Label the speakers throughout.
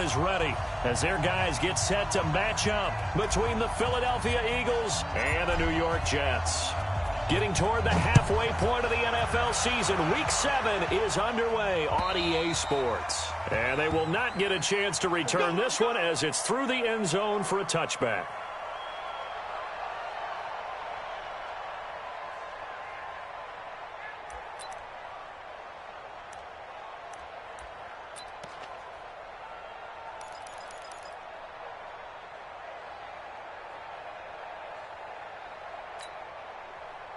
Speaker 1: is ready as their guys get set to match up between the Philadelphia Eagles and the New York Jets. Getting toward the halfway point of the NFL season, Week 7 is underway on EA Sports. And they will not get a chance to return this one as it's through the end zone for a touchback.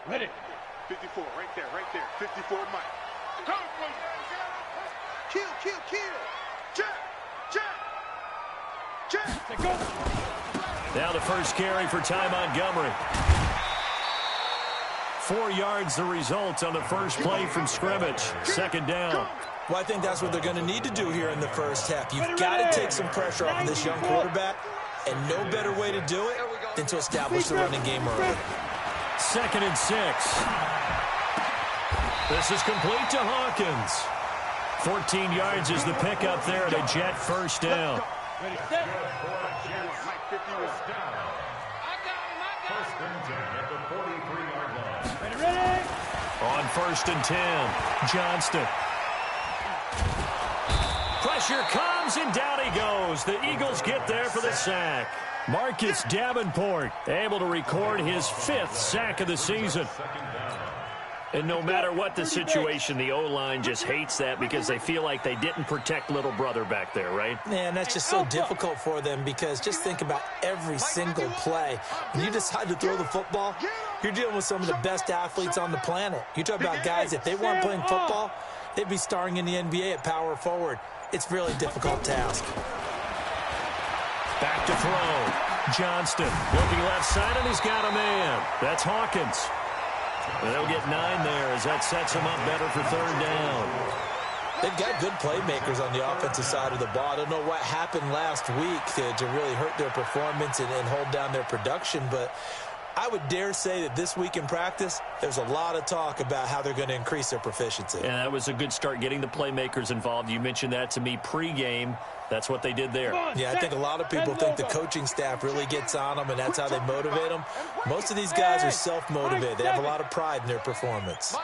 Speaker 2: Ready. 54, right there. 54, Mike. Kill. Jack. Go.
Speaker 1: Now the first carry for Ty Montgomery. 4 yards the result on the first play from scrimmage. Second down.
Speaker 3: Well, I think that's what they're going to need to do here in the first half. You've got to take some pressure off of this young quarterback, and no better way to do it than to establish the running game early.
Speaker 1: 2nd and 6. This is complete to Hawkins. 14 yards is the pickup there at a Jet first down. On 1st and 10, Johnston. Pressure comes, and down he goes. The Eagles get there for the sack. Marcus Davenport able to record his 5th sack of the season. And no matter what the situation, the O-line just hates that because they feel like they didn't protect little brother back there, right?
Speaker 3: Man, that's just so difficult for them because just think about every single play. When you decide to throw the football, you're dealing with some of the best athletes on the planet. You talk about guys, if they weren't playing football, they'd be starring in the NBA at power forward. It's a really difficult task.
Speaker 1: Back to throw. Johnston looking left side, and he's got a man. That's Hawkins. And they'll get 9 there as that sets them up better for 3rd down.
Speaker 3: They've got good playmakers on the offensive side of the ball. I don't know what happened last week to really hurt their performance and hold down their production, but I would dare say that this week in practice, there's a lot of talk about how they're going to increase their proficiency.
Speaker 1: And that was a good start, getting the playmakers involved. You mentioned that to me pregame. That's what they did there.
Speaker 3: Yeah, I think a lot of people think the coaching staff really gets on them, and that's how they motivate them. Most of these guys are self-motivated. They have a lot of pride in their performance.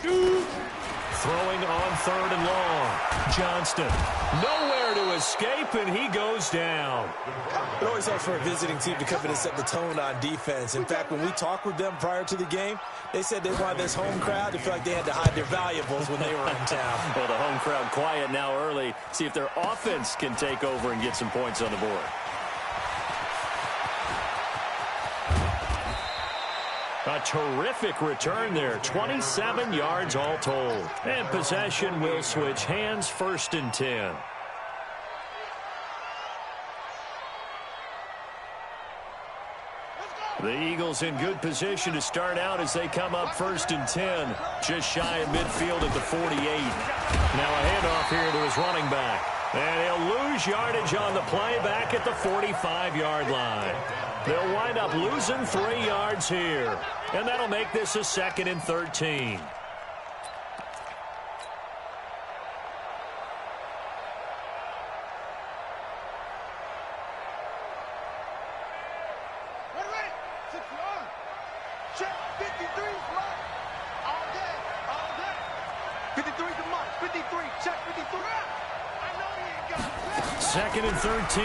Speaker 1: Throwing on 3rd and long. Johnston nowhere to escape, and he goes down.
Speaker 3: It always helps for a visiting team to come in and set the tone on defense. In fact, when we talked with them prior to the game, they said they wanted this home crowd to feel like they had to hide their valuables when they were in town.
Speaker 1: Well, the home crowd quiet now early. See if their offense can take over and get some points on the board. A terrific return there. 27 yards all told. And possession will switch hands. 1st and 10. The Eagles in good position to start out as they come up 1st and 10. Just shy of midfield at the 48. Now a handoff here to his running back. And he'll lose yardage on the play back at the 45-yard line. They'll wind up losing 3 yards here. And that'll make this a 2nd and 13.
Speaker 2: Check 53 right. All day. 53 to Mike. 53. Check 53. I know he ain't got it.
Speaker 1: 2nd and 13.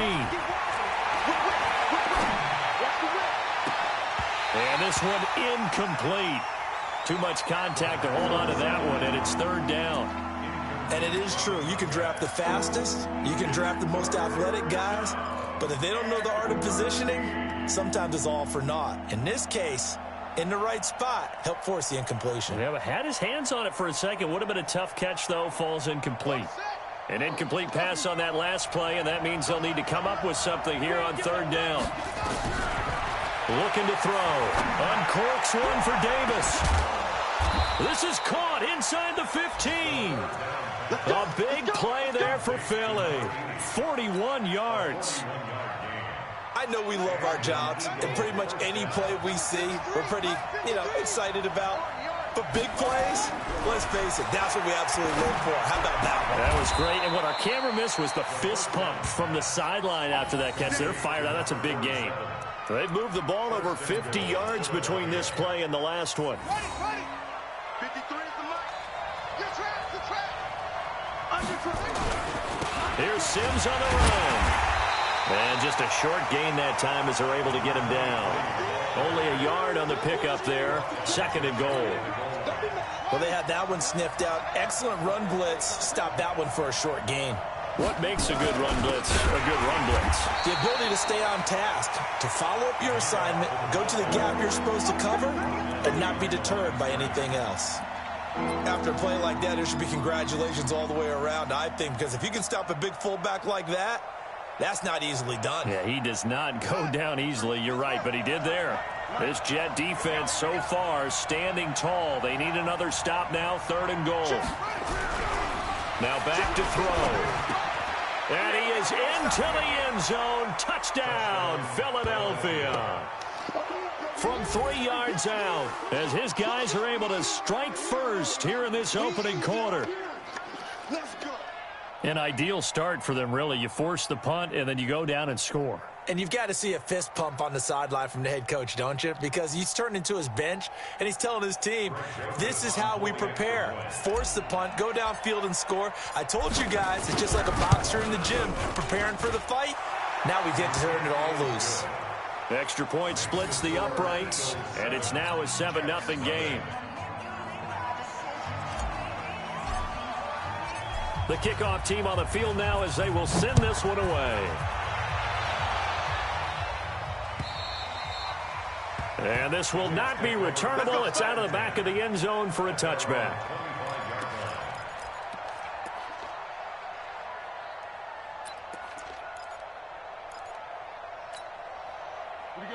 Speaker 1: And this one incomplete. Too much contact to hold on to that one, and it's 3rd down.
Speaker 3: And it is true. You can draft the fastest. You can draft the most athletic guys. But if they don't know the art of positioning, sometimes it's all for naught. In this case, in the right spot, help force the incompletion.
Speaker 1: Yeah, but had his hands on it for a second. Would have been a tough catch, though. Falls incomplete. An incomplete pass on that last play, and that means they'll need to come up with something here on 3rd down. Looking to throw. Uncorks one for Davis. This is caught inside the 15. A big play there for Philly. 41 yards.
Speaker 3: I know we love our jobs, and pretty much any play we see, we're pretty, excited about. But big plays, let's face it, that's what we absolutely live for. How about that
Speaker 1: Great, and what our camera missed was the fist pump from the sideline after that catch. They're fired out. That's a big gain. They've moved the ball over 50 yards between this play and the last one.
Speaker 2: Ready. 53 is the mark. You're trapped.
Speaker 1: Here's Sims on the run. And just a short gain that time as they're able to get him down. Only a yard on the pickup there. 2nd and goal.
Speaker 3: Well, they had that one sniffed out. Excellent run blitz. Stopped that one for a short gain.
Speaker 1: What makes a good run blitz a good run blitz?
Speaker 3: The ability to stay on task, to follow up your assignment, go to the gap you're supposed to cover, and not be deterred by anything else. After a play like that, there should be congratulations all the way around, I think, because if you can stop a big fullback like that, that's not easily done.
Speaker 1: Yeah, he does not go down easily. You're right, but he did there. This Jet defense so far standing tall. They need another stop now. 3rd and goal. Now back to throw. And he is into the end zone. Touchdown, Philadelphia. From 3 yards out, as his guys are able to strike first here in this opening quarter.
Speaker 2: Let's go.
Speaker 1: An ideal start for them, really. You force the punt, and then you go down and score.
Speaker 3: And you've got to see a fist pump on the sideline from the head coach, don't you? Because he's turned into his bench, and he's telling his team, this is how we prepare. Force the punt, go downfield and score. I told you guys, it's just like a boxer in the gym preparing for the fight. Now we get to turn it all loose.
Speaker 1: Extra point splits the uprights, and it's now a 7-0 game. The kickoff team on the field now as they will send this one away. And this will not be returnable. It's out of the back of the end zone for a touchback.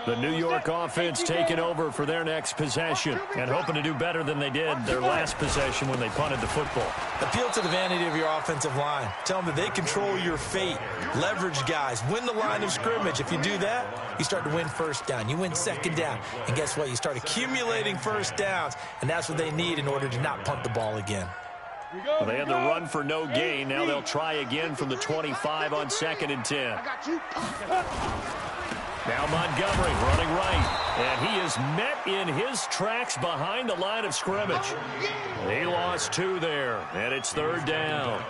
Speaker 1: The New York offense taking over for their next possession and hoping to do better than they did their last possession when they punted the football.
Speaker 3: Appeal to the vanity of your offensive line. Tell them that they control your fate. Leverage guys. Win the line of scrimmage. If you do that, you start to win first down. You win 2nd down. And guess what? You start accumulating first downs. And that's what they need in order to not punt the ball again.
Speaker 1: Well, they had the run for no gain. Now they'll try again from the 25 on 2nd and 10. Now Montgomery running right, and he is met in his tracks behind the line of scrimmage. He lost 2 there, and it's 3rd down.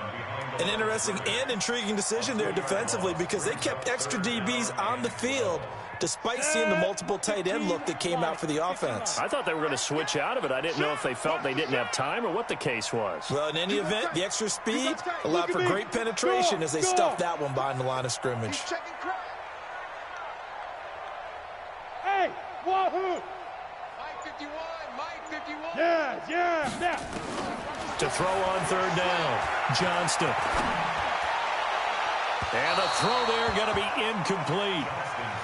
Speaker 3: An interesting and intriguing decision there defensively because they kept extra DBs on the field despite seeing the multiple tight end look that came out for the offense.
Speaker 1: I thought they were going to switch out of it. I didn't know if they felt they didn't have time or what the case was.
Speaker 3: Well, in any event, the extra speed allowed for great penetration as they stuffed that one behind the line of scrimmage.
Speaker 2: Hey, Wahoo! Mike 51, Mike 51. Yeah.
Speaker 1: To throw on 3rd down, Johnston. And the throw there going to be incomplete.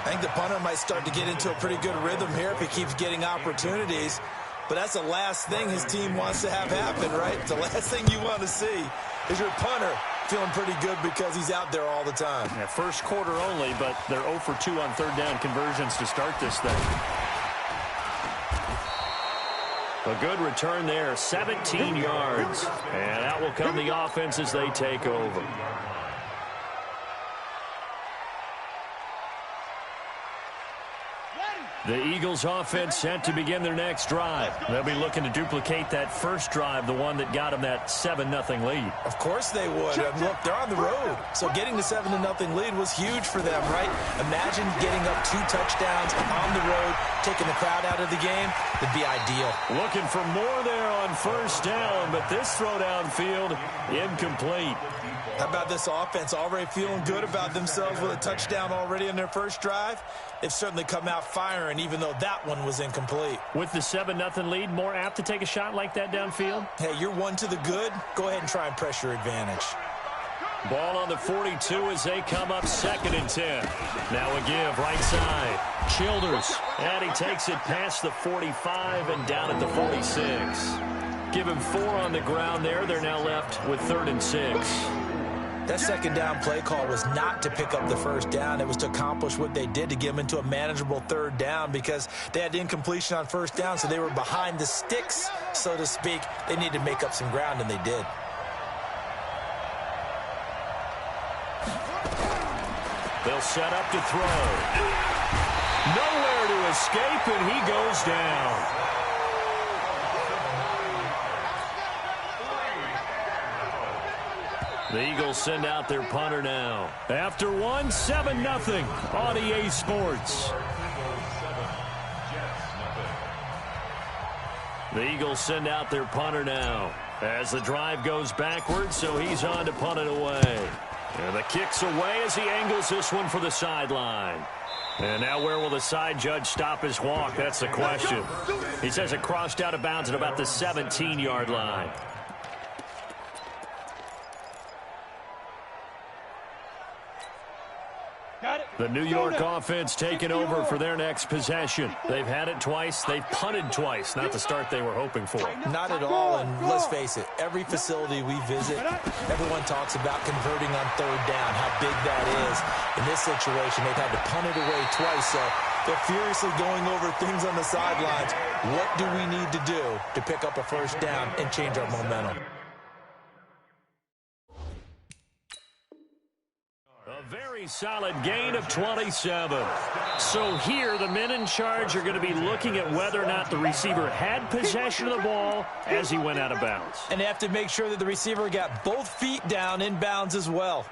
Speaker 3: I think the punter might start to get into a pretty good rhythm here if he keeps getting opportunities. But that's the last thing his team wants to have happen, right? The last thing you want to see is your punter feeling pretty good because he's out there all the time.
Speaker 1: Yeah, first quarter only, but they're 0 for 2 on 3rd down conversions to start this thing. A good return there, 17 yards. And out will come the offense as they take over. The Eagles offense set to begin their next drive. They'll be looking to duplicate that first drive, the one that got them that 7-0 lead.
Speaker 3: Of course they would. Look, they're on the road. So getting the 7-0 lead was huge for them, right? Imagine getting up 2 touchdowns on the road, taking the crowd out of the game. It'd be ideal.
Speaker 1: Looking for more there on 1st down, but this throw downfield incomplete.
Speaker 3: How about this offense already feeling good about themselves with a touchdown already in their first drive? They've certainly come out firing, even though that one was incomplete.
Speaker 1: With the 7-0 lead, more apt to take a shot like that downfield?
Speaker 3: Hey, you're 1 to the good. Go ahead and try and press your advantage.
Speaker 1: Ball on the 42 as they come up 2nd and 10. Now a give right side. Childers. And he takes it past the 45 and down at the 46. Give him 4 on the ground there. They're now left with 3rd and 6.
Speaker 3: That 2nd down play call was not to pick up the 1st down. It was to accomplish what they did to get them into a manageable 3rd down because they had incompletion on 1st down, so they were behind the sticks, so to speak. They needed to make up some ground, and they did.
Speaker 1: They'll set up to throw. Nowhere to escape, and he goes down. The Eagles send out their punter now. After one, 7-0 on EA Sports. The Eagles send out their punter now as the drive goes backwards, so he's on to punt it away. And the kick's away as he angles this one for the sideline. And now where will the side judge stop his walk? That's the question. He says it crossed out of bounds at about the 17-yard line. The New York offense taking over for their next possession. They've had it twice. They've punted twice. Not the start they were hoping for.
Speaker 3: Not at all, and let's face it, every facility we visit, everyone talks about converting on third down, how big that is. In this situation, they've had to punt it away twice, so they're furiously going over things on the sidelines. What do we need to do to pick up a first down and change our momentum?
Speaker 1: Very solid gain of 27. So here, the men in charge are going to be looking at whether or not the receiver had possession of the ball as he went out of bounds.
Speaker 3: And they have to make sure that the receiver got both feet down in bounds as well.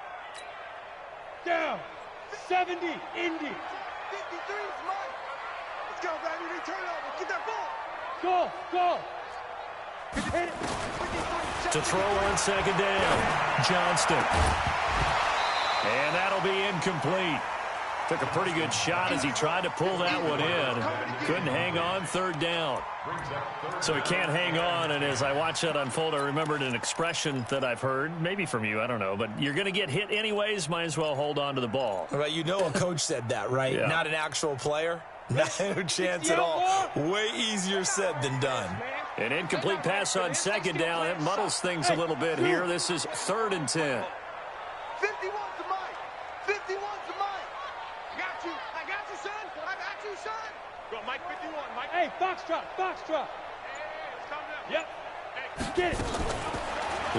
Speaker 2: Down. 70. Indy. 53 is mine. Let's go, baby. Return over. Get that ball. Go. Hit it.
Speaker 1: To throw on second down. Johnston. And that'll be incomplete. Took a pretty good shot as he tried to pull that one in. Couldn't hang on third down. So he can't hang on, and as I watch that unfold, I remembered an expression that I've heard, maybe from you, I don't know, but you're going to get hit anyways, might as well hold on to the ball.
Speaker 3: Right, you know a coach said that, right?
Speaker 1: Yeah.
Speaker 3: Not an actual player. No chance at all. Way easier said than done.
Speaker 1: An incomplete pass on second down. It muddles things a little bit here. This is 3rd and 10.
Speaker 2: 51 to mine. 51 to mine. I got you, son. I got you, son. Go, Mike 51, Mike. Hey, Foxtrot. Hey, it's coming up. Yep. Hey, get it.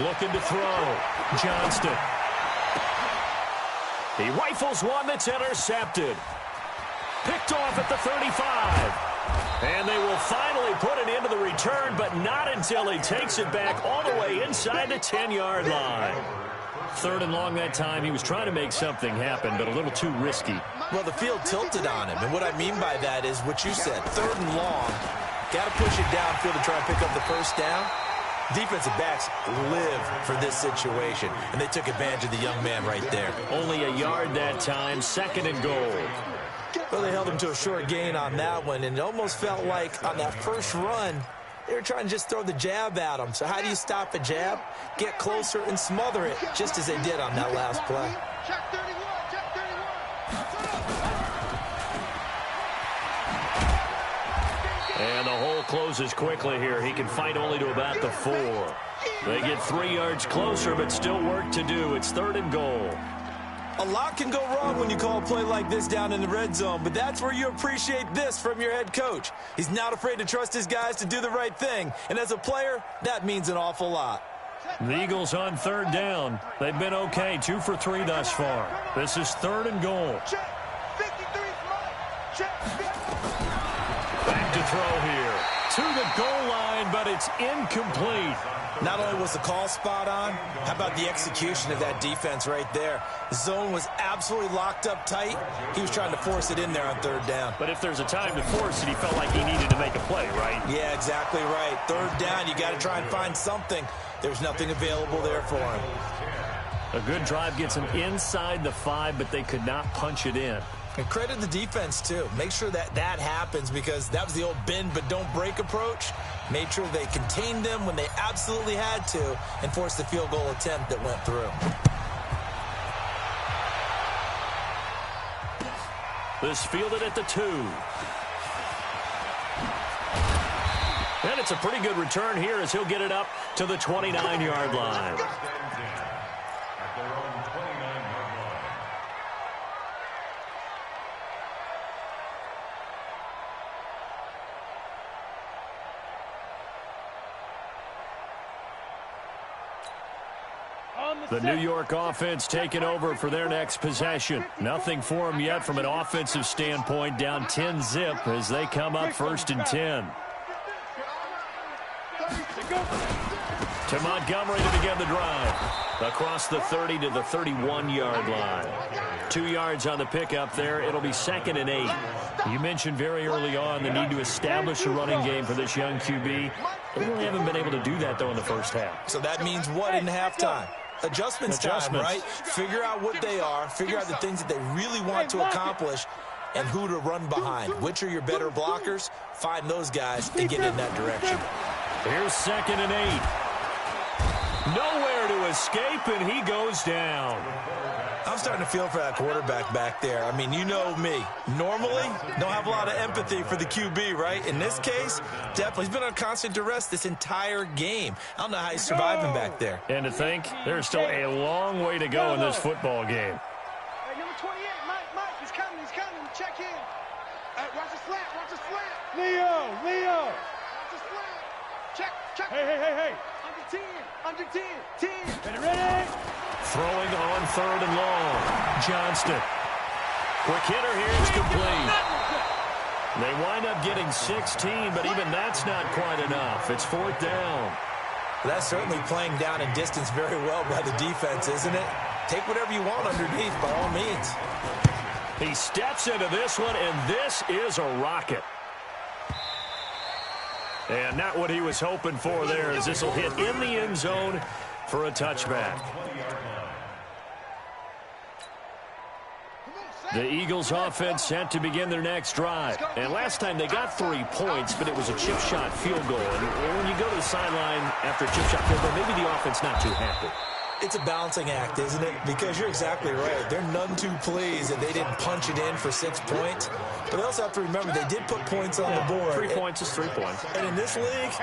Speaker 1: Looking to throw. Johnston. He rifles one that's intercepted. Picked off at the 35. And they will finally put it into the return, but not until he takes it back all the way inside the 10-yard line. 3rd and long that time. He was trying to make something happen, but a little too risky.
Speaker 3: Well, the field tilted on him, and what I mean by that is what you said. 3rd and long, got to push it downfield to try and pick up the first down. Defensive backs live for this situation, and they took advantage of the young man right there.
Speaker 1: Only a yard that time, 2nd and goal.
Speaker 3: Well, they held him to a short gain on that one, and it almost felt like on that first run, they were trying to just throw the jab at him. So how do you stop a jab? Get closer and smother it, just as they did on that last play.
Speaker 2: Check 31.
Speaker 1: And the hole closes quickly here. He can fight only to about the 4. They get 3 yards closer, but still work to do. It's 3rd and goal.
Speaker 3: A lot can go wrong when you call a play like this down in the red zone, but that's where you appreciate this from your head coach. He's not afraid to trust his guys to do the right thing, and as a player, that means an awful lot.
Speaker 1: The Eagles on 3rd down. They've been okay, 2 for 3 thus far. This is 3rd and goal.
Speaker 2: Check. 53 is mine. Check.
Speaker 1: Back to throw here. To the goal line, but it's incomplete.
Speaker 3: Not only was the call spot on, how about the execution of that defense right there? The zone was absolutely locked up tight. He was trying to force it in there on 3rd down.
Speaker 1: But if there's a time to force it, he felt like he needed to make a play, right?
Speaker 3: Yeah, exactly right. 3rd down, you got to try and find something. There's nothing available there for him.
Speaker 1: A good drive gets him inside the 5, but they could not punch it in.
Speaker 3: And credit the defense, too. Make sure that happens, because that was the old bend but don't break approach. Made sure they contained them when they absolutely had to and forced the field goal attempt that went through.
Speaker 1: This fielded at the 2. And it's a pretty good return here as he'll get it up to the 29-yard line. The New York offense taking over for their next possession. Nothing for them yet from an offensive standpoint, down 10-zip as they come up 1st and 10. To Montgomery to begin the drive. Across the 30 to the 31-yard line. 2 yards on the pickup there. It'll be 2nd and 8. You mentioned very early on the need to establish a running game for this young QB. They really haven't been able to do that, though, in the first half.
Speaker 3: So that means what in halftime? Adjustments time, right? Figure out what they are. Figure out the things that they really want to accomplish and who to run behind. Which are your better blockers? Find those guys and get in that direction.
Speaker 1: Here's 2nd and 8. Nowhere to escape, and he goes down.
Speaker 3: I'm starting to feel for that quarterback back there. I mean, you know me. Normally, don't have a lot of empathy for the QB, right? In this case, definitely. He's been on constant duress this entire game. I don't know how he's surviving back there.
Speaker 1: And to think, there's still a long way to go in this football game.
Speaker 2: Hey, number 28, Mike, he's coming. Check in. Watch the slant, Leo. Watch the slant. Check. Hey. Under 10. 10. Ready?
Speaker 1: Throwing on 3rd and long. Johnston. Quick hitter here. It's complete. They wind up getting 16, but even that's not quite enough. It's 4th down.
Speaker 3: That's certainly playing down and distance very well by the defense, isn't it? Take whatever you want underneath, by all means.
Speaker 1: He steps into this one, and this is a rocket. And not what he was hoping for there, as this will hit in the end zone for a touchback. The Eagles offense set to begin their next drive. And last time they got 3 points, but it was a chip shot field goal. And when you go to the sideline after a chip shot field goal, maybe the offense not too happy.
Speaker 3: It's a balancing act, isn't it? Because you're exactly right. They're none too pleased that they didn't punch it in for 6 points. But they also have to remember they did put points on the board.
Speaker 1: 3 points is 3 points.
Speaker 3: And in this league,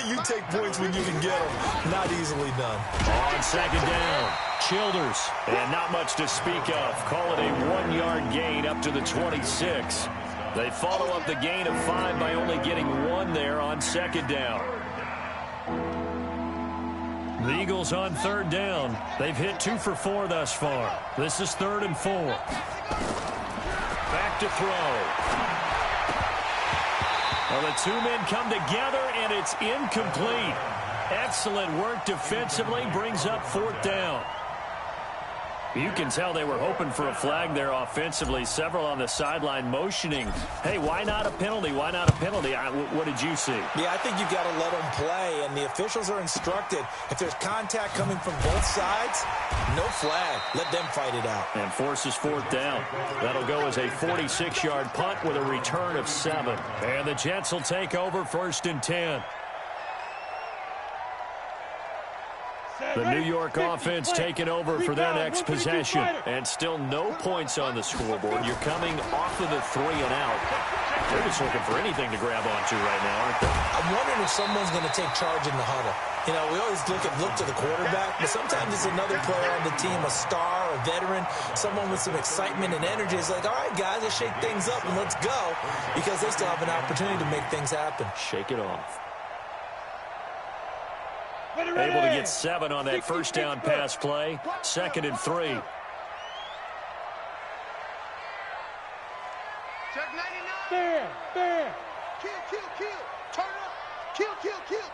Speaker 3: you take points when you can get them. Not easily done.
Speaker 1: On 2nd down, Childers. And not much to speak of. Call it a 1-yard gain up to the 26. They follow up the gain of 5 by only getting 1 there on 2nd down. The Eagles on 3rd down. They've hit 2 for 4 thus far. This is 3rd and 4. Back to throw. Well, the 2 men come together, and it's incomplete. Excellent work defensively, brings up 4th down. You can tell they were hoping for a flag there offensively. Several on the sideline motioning, hey, why not a penalty? Why not a penalty? What did you see?
Speaker 3: Yeah, I think you've got to let them play, and the officials are instructed. If there's contact coming from both sides, no flag. Let them fight it out.
Speaker 1: And forces 4th down. That'll go as a 46-yard punt with a return of 7. And the Jets will take over 1st and 10. The New York offense taking over for their next possession. And still no points on the scoreboard. You're coming off of the 3 and out. They're just looking for anything to grab onto right now, aren't they?
Speaker 3: I'm wondering if someone's going to take charge in the huddle. You know, we always look to the quarterback, but sometimes it's another player on the team, a star, a veteran, someone with some excitement and energy. It's like, all right, guys, let's shake things up and let's go, because they still have an opportunity to make things happen.
Speaker 1: Shake it off. Able to get 7 on that 1st down pass play. 2nd and 3.
Speaker 2: Check 99. There. Kill. Turn up. Kill.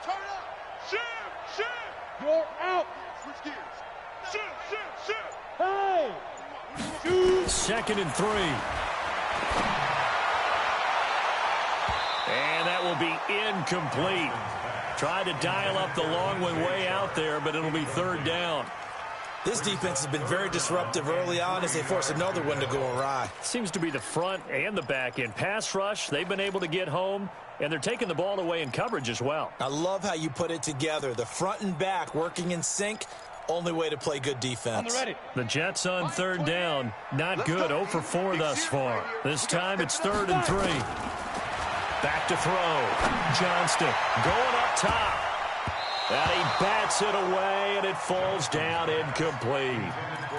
Speaker 2: Turn up. Shoot. You're out. Switch gears. Shoot. Hey. Shoot.
Speaker 1: 2nd and 3. And that will be incomplete. Tried to dial up the long one way out there, but it'll be 3rd down.
Speaker 3: This defense has been very disruptive early on as they force another one to go awry.
Speaker 1: Seems to be the front and the back end. Pass rush, they've been able to get home, and they're taking the ball away in coverage as well.
Speaker 3: I love how you put it together. The front and back working in sync. Only way to play good defense.
Speaker 1: The Jets on 3rd down. Not good. 0 for 4 thus far. This time it's 3rd and 3. Back to throw. Johnston going up top. And he bats it away, and it falls down incomplete.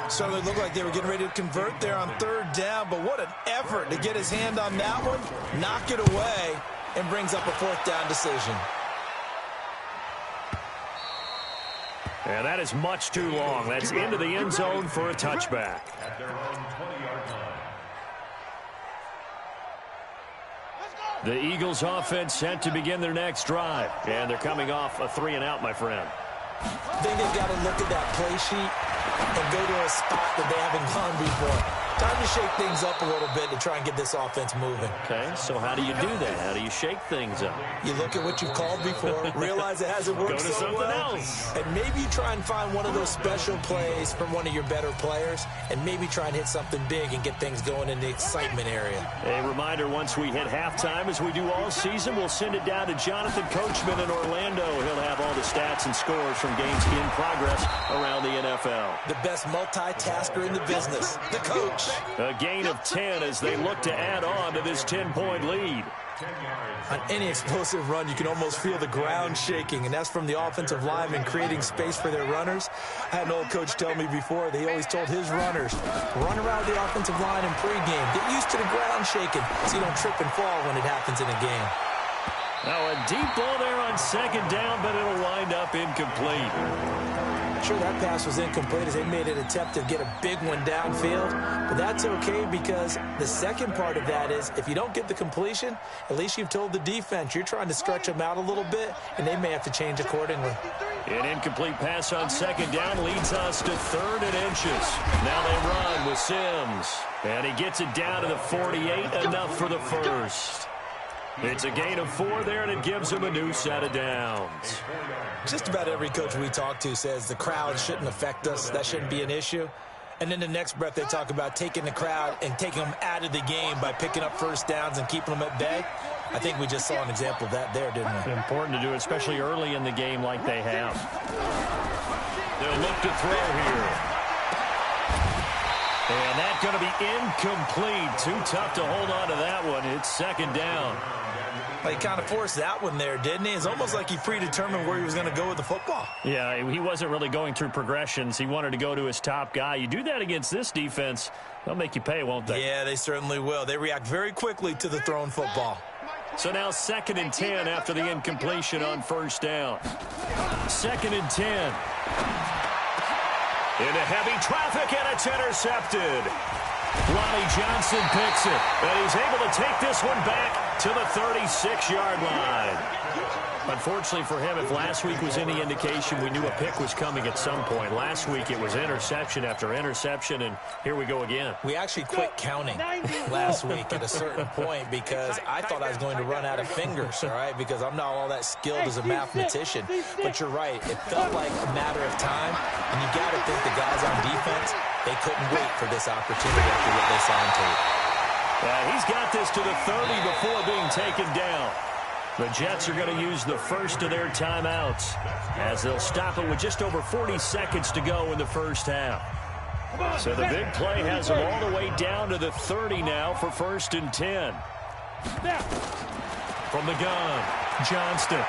Speaker 3: Certainly looked like they were getting ready to convert there on 3rd down, but what an effort to get his hand on that one, knock it away, and brings up a 4th down decision.
Speaker 1: And that is much too long. That's into the end zone for a touchback. The Eagles offense set to begin their next drive. And they're coming off a 3-and-out, my friend.
Speaker 3: I think they've got to look at that play sheet and go to a spot that they haven't gone before. Time to shake things up a little bit to try and get this offense moving.
Speaker 1: Okay, so how do you do that? How do you shake things up?
Speaker 3: You look at what you've called before, realize it hasn't worked
Speaker 1: Go to
Speaker 3: so
Speaker 1: something
Speaker 3: well,
Speaker 1: else.
Speaker 3: and maybe you try and find one of those special plays from one of your better players, and maybe try and hit something big and get things going in the excitement area.
Speaker 1: A reminder, once we hit halftime, as we do all season, we'll send it down to Jonathan Coachman in Orlando. He'll have all the stats and scores from games in progress around the NFL.
Speaker 3: The best multitasker in the business, the coach.
Speaker 1: A gain of 10 as they look to add on to this 10-point lead.
Speaker 3: On any explosive run, you can almost feel the ground shaking, and that's from the offensive linemen creating space for their runners. I had an old coach tell me before that he always told his runners, run around the offensive line in pregame. Get used to the ground shaking so you don't trip and fall when it happens in a game.
Speaker 1: Now a deep ball there on second down, but it'll wind up incomplete.
Speaker 3: Sure, that pass was incomplete as they made an attempt to get a big one downfield, but that's okay because the second part of that is if you don't get the completion, at least you've told the defense you're trying to stretch them out a little bit, and they may have to change accordingly.
Speaker 1: An incomplete pass on second down leads us to 3rd and inches. Now they run with Sims, and he gets it down to the 48, enough for the first. It's a gain of 4 there, and it gives him a new set of downs.
Speaker 3: Just about every coach we talk to says the crowd shouldn't affect us. That shouldn't be an issue. And then the next breath they talk about taking the crowd and taking them out of the game by picking up first downs and keeping them at bay. I think we just saw an example of that there, didn't we?
Speaker 1: Important to do, especially early in the game like they have. They'll look to throw here. And that's going to be incomplete. Too tough to hold on to that one. It's second down.
Speaker 3: He kind of forced that one there, didn't he? It's almost like he predetermined where he was going to go with the football.
Speaker 1: Yeah, he wasn't really going through progressions. He wanted to go to his top guy. You do that against this defense, they'll make you pay, won't they?
Speaker 3: Yeah, they certainly will. They react very quickly to the thrown football.
Speaker 1: So now 2nd and 10 after the incompletion on first down. 2nd and 10. Into heavy traffic, and it's intercepted. Lonnie Johnson picks it, and he's able to take this one back to the 36-yard line. Unfortunately for him, if last week was any indication, we knew a pick was coming at some point. Last week it was interception after interception, and here we go again.
Speaker 3: We actually quit counting last week at a certain point because I thought I was going to run out of fingers, all right, because I'm not all that skilled as a mathematician. But you're right. It felt like a matter of time, and you got to think the guys on defense, they couldn't wait for this opportunity after what they saw on tape.
Speaker 1: He's got this to the 30 before being taken down. The Jets are going to use the first of their timeouts as they'll stop it with just over 40 seconds to go in the first half. So the big play has them all the way down to the 30 now for 1st and 10. From the gun, Johnston.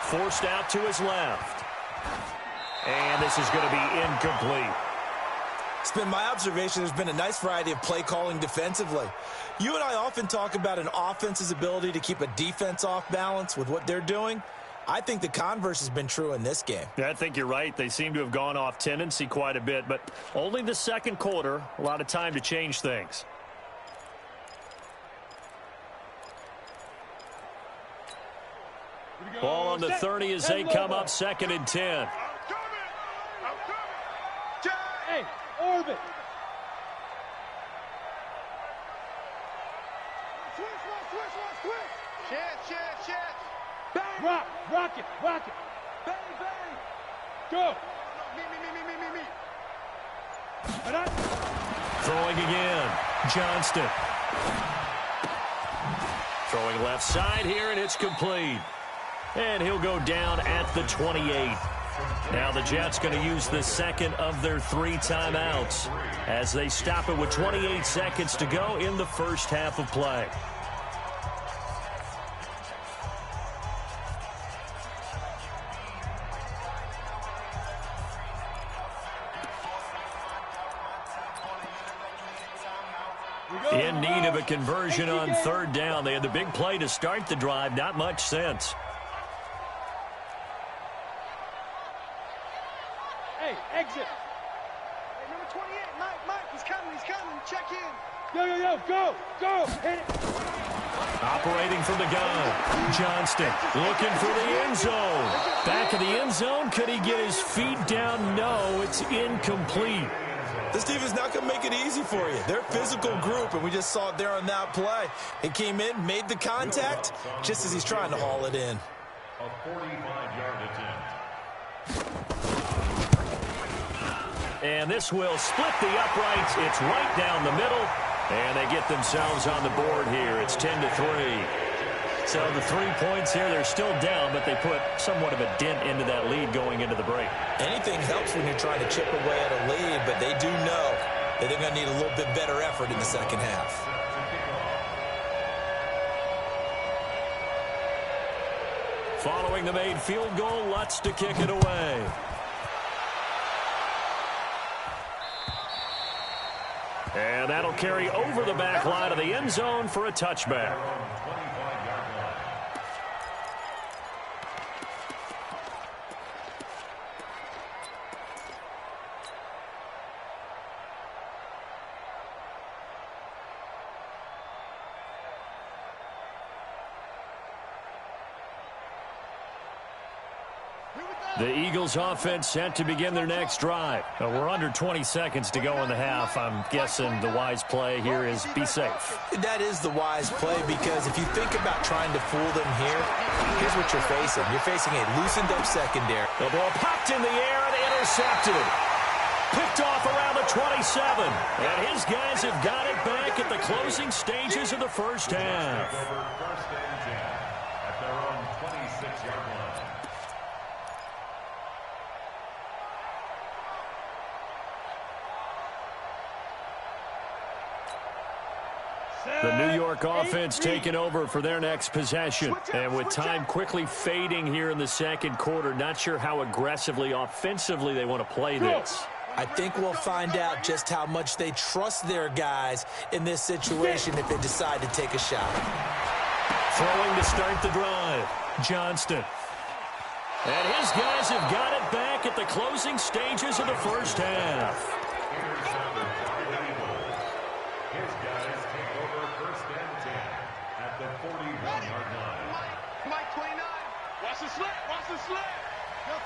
Speaker 1: Forced out to his left. And this is going to be incomplete.
Speaker 3: It's been my observation there's been a nice variety of play calling defensively. You and I often talk about an offense's ability to keep a defense off balance with what they're doing. I think the converse has been true in this game.
Speaker 1: Yeah, I think you're right. They seem to have gone off tendency quite a bit, but only the second quarter, a lot of time to change things. Ball on the 30 as they come up 2nd and 10.
Speaker 2: Hey, orbit. Switch. Shit. Bang. Rock it. Bang. Go. Me.
Speaker 1: Throwing again. Johnston. Throwing left side here, and it's complete. And he'll go down at the 28. Now the Jets going to use the second of their 3 timeouts as they stop it with 28 seconds to go in the first half of play. In need of a conversion on 3rd down. They had the big play to start the drive. Not much sense.
Speaker 2: Exit. Hey, number 28, Mike, he's coming. Check in. Yo, go. Hit it.
Speaker 1: Operating from the gun. Johnston looking for the end zone. Back of the end zone. Could he get his feet down? No, it's incomplete.
Speaker 3: This defense not going to make it easy for you. They're a physical group, and we just saw it there on that play. He came in, made the contact, just as he's trying to haul it in.
Speaker 4: A 45-yard attempt.
Speaker 1: And this will split the uprights. It's right down the middle. And they get themselves on the board here. It's 10-3. So the 3 points here, they're still down, but they put somewhat of a dent into that lead going into the break.
Speaker 3: Anything helps when you're trying to chip away at a lead, but they do know that they're going to need a little bit better effort in the second half.
Speaker 1: Following the made field goal, Lutz to kick it away. And that'll carry over the back line of the end zone for a touchback. The Eagles offense set to begin their next drive. We're under 20 seconds to go in the half. I'm guessing the wise play here is be safe.
Speaker 3: That is the wise play, because if you think about trying to fool them here, here's what you're facing. You're facing a loosened up secondary.
Speaker 1: The ball popped in the air and intercepted. Picked off around the 27. And his guys have got it back at the closing stages of the first half.
Speaker 4: First and 10 at their own 26-yard line.
Speaker 1: The New York offense taking over for their next possession. And with time quickly fading here in the second quarter, not sure how aggressively, offensively they want to play this.
Speaker 3: I think we'll find out just how much they trust their guys in this situation if they decide to take a shot.
Speaker 1: Throwing to start the drive, Johnston. And his guys have got it back at the closing stages of the first half.
Speaker 4: His guys take over first and 10 at the 41-yard line.
Speaker 2: Mike 29. Watch the slip. Go.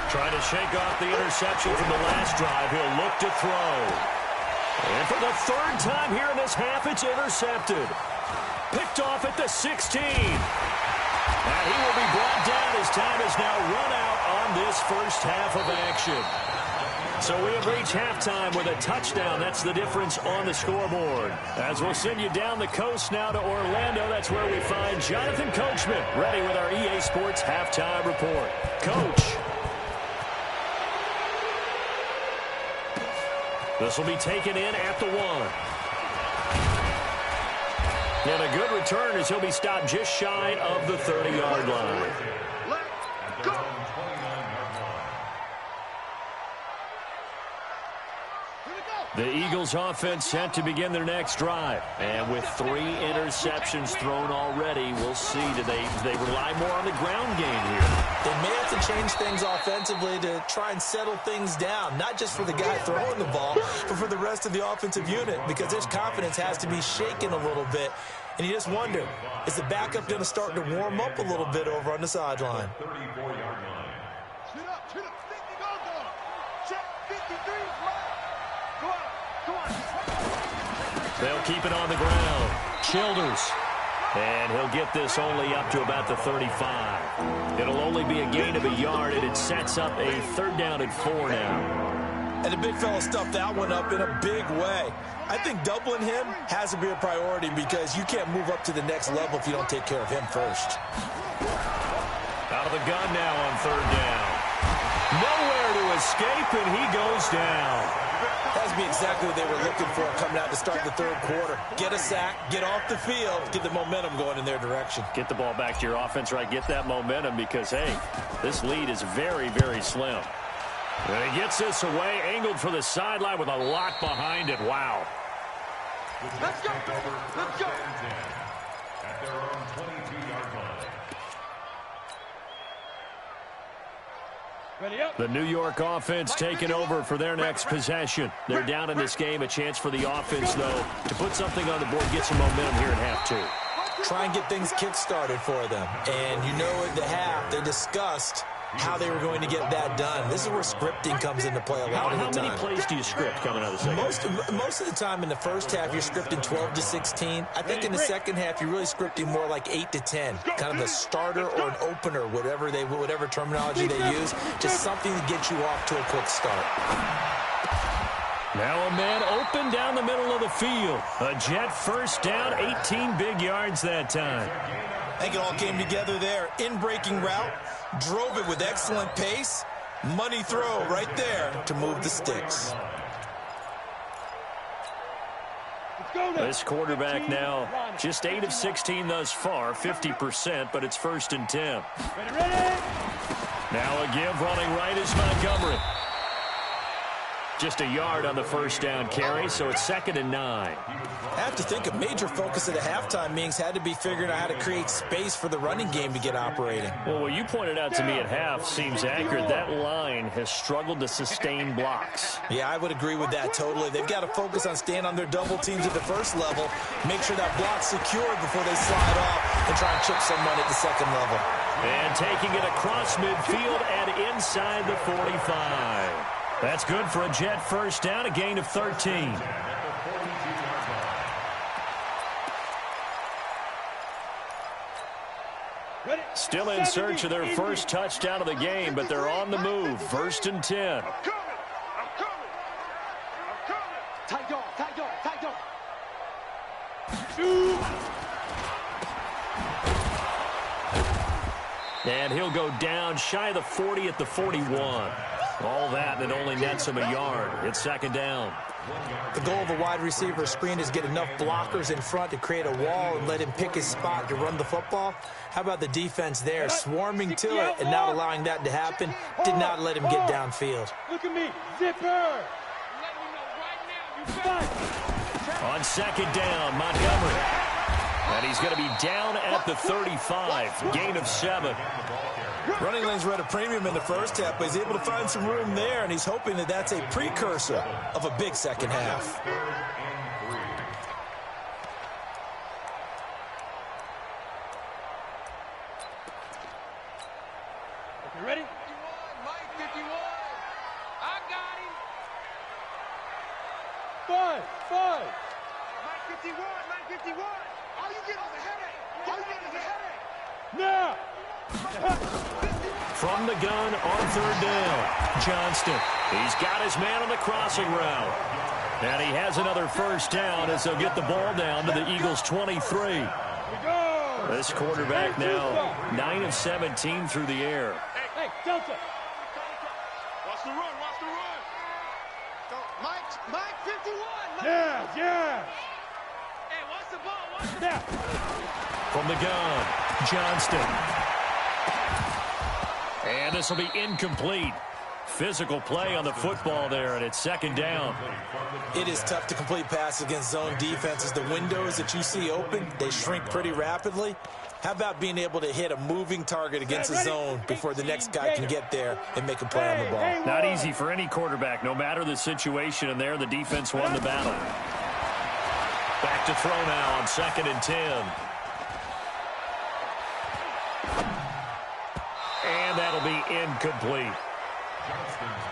Speaker 1: Trying to shake off the interception from the last drive. He'll look to throw. And for the third time here in this half, it's intercepted. Picked off at the 16. And he will be brought down as time is now run out on this first half of action. So we have reached halftime with a touchdown. That's the difference on the scoreboard. As we'll send you down the coast now to Orlando, that's where we find Jonathan Coachman ready with our EA Sports halftime report. Coach. This will be taken in at the 1. And a good return as he'll be stopped just shy of the 30-yard line.
Speaker 2: Let's go.
Speaker 1: The Eagles offense set to begin their next drive. And with 3 interceptions thrown already, we'll see. Do they rely more on the ground game here?
Speaker 3: They may have to change things offensively to try and settle things down, not just for the guy throwing the ball, but for the rest of the offensive unit, because their confidence has to be shaken a little bit. And you just wonder, is the backup going to start to warm up a little bit over on the sideline?
Speaker 4: 34-yard line.
Speaker 2: Shoot up. 50, go. Check 53. Go on.
Speaker 1: They'll keep it on the ground. Childers. And he'll get this only up to about the 35. It'll only be a gain of a yard, and it sets up a 3rd down and 4 now.
Speaker 3: And the big fella stuffed that one up in a big way. I think doubling him has to be a priority, because you can't move up to the next level if you don't take care of him first.
Speaker 1: Out of the gun now on 3rd down. Nowhere to escape, and he goes down.
Speaker 3: That would be exactly what they were looking for coming out to start the 3rd quarter. Get a sack, get off the field, get the momentum going in their direction.
Speaker 1: Get the ball back to your offense, right? Get that momentum, because, hey, this lead is very, very slim. And he gets this away, angled for the sideline with a lock behind it. Wow.
Speaker 2: Let's go.
Speaker 4: At their own 22-yard line.
Speaker 1: The New York offense taking over for their next possession. They're down in this game. A chance for the offense, though, to put something on the board, get some momentum here in half two.
Speaker 3: Try and get things kick-started for them. And you know at the half, they discussed how they were going to get that done. This is where scripting comes into play a lot of the time.
Speaker 1: How many plays do you script coming out of the second?
Speaker 3: Most of the time in the first half, you're scripting 12 to 16. I think in the second half, you're really scripting more like 8 to 10. Kind of a starter or an opener, whatever terminology they use. Just something to get you off to a quick start.
Speaker 1: Now a man open down the middle of the field. A Jet first down, 18 big yards that time.
Speaker 3: I think it all came together there. In-breaking route, drove it with excellent pace. Money throw right there to move the sticks.
Speaker 1: This quarterback now just 8 of 16 thus far, 50%, but it's first and 10. Now a give running right is Montgomery. Just a yard on the first down carry, so it's 2nd and 9.
Speaker 3: I have to think a major focus of the halftime meetings had to be figuring out how to create space for the running game to get operating.
Speaker 1: Well, what you pointed out to me at half seems accurate. That line has struggled to sustain blocks.
Speaker 3: Yeah, I would agree with that totally. They've got to focus on staying on their double teams at the first level, make sure that block's secured before they slide off and try and chip someone at the second level.
Speaker 1: And taking it across midfield and inside the 45. That's good for a Jet first down, a gain of 13. Still in search of their first touchdown of the game, but they're on the move. 1st and 10. And he'll go down shy of the 40 at the 41. All that, and it only nets him a yard. It's 2nd down.
Speaker 3: The goal of a wide receiver screen is get enough blockers in front to create a wall and let him pick his spot to run the football. How about the defense there, swarming to it and not allowing that to happen? Did not let him get downfield.
Speaker 2: Look at me, zipper.
Speaker 1: On 2nd down, Montgomery. And he's going to be down at the 35. Gain of 7.
Speaker 3: Running lanes were at a premium in the first half, but he's able to find some room there, and he's hoping that that's a precursor of a big second half.
Speaker 2: You ready? 51, Mike 51. I got him. 5. Mike 51, Mike 51. All you get is a headache. All you get is a headache. Now.
Speaker 1: From the gun on 3rd down, Johnston. He's got his man on the crossing route. And he has another first down as they'll get the ball down to the Eagles' 23. This quarterback now 9 of 17 through the air.
Speaker 2: Hey, Delta. Watch the run, watch the run. Mike 51. Yeah. Hey, watch the ball, watch the ball.
Speaker 1: From the gun, Johnston. And this will be incomplete. Physical play on the football there, and it's 2nd down.
Speaker 3: It is tough to complete passes against zone defenses. The windows that you see open, they shrink pretty rapidly. How about being able to hit a moving target against a zone before the next guy can get there and make a play on the ball?
Speaker 1: Not easy for any quarterback, no matter the situation, and there the defense won the battle. Back to throw now on 2nd and 10. And that'll be incomplete.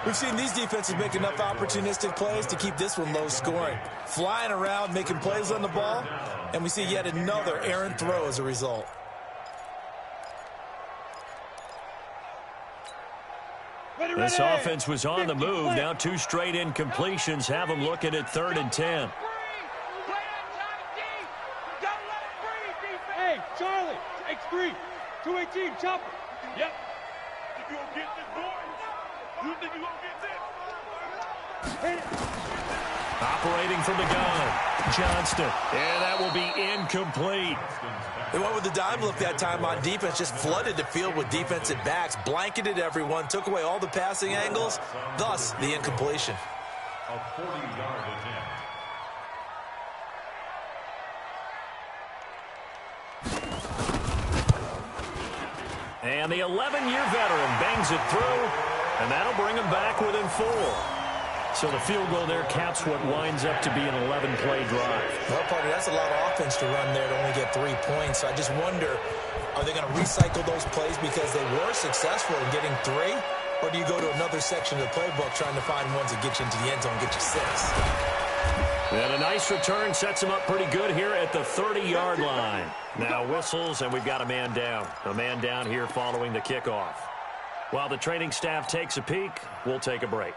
Speaker 3: We've seen these defenses make enough opportunistic plays to keep this one low scoring. Flying around, making plays on the ball, and we see yet another errant throw as a result.
Speaker 1: This offense was on the move. Now 2 straight incompletions have them looking at 3rd and 10.
Speaker 2: Hey, Charlie, X3, 218, chopper. Yep. You gonna get this, boy? You think you gonna get this? Hit it.
Speaker 1: Operating from the gun, Johnston. And that will be incomplete.
Speaker 3: They went with the dime look that time on defense, just flooded the field with defensive backs, blanketed everyone, took away all the passing angles, thus the incompletion.
Speaker 4: A 40-yard attempt.
Speaker 1: And the 11-year veteran bangs it through And that'll bring them back within 4. So the field goal there caps what winds up to be an 11-play drive.
Speaker 3: Well, partner, that's a lot of offense to run there to only get 3 points. So I just wonder, are they going to recycle those plays because they were successful in getting 3? Or do you go to another section of the playbook trying to find ones that get you into the end zone and get you 6?
Speaker 1: And a nice return sets him up pretty good here at the 30-yard line. Now whistles, and we've got a man down. A man down here following the kickoff. While the training staff takes a peek, we'll take a break.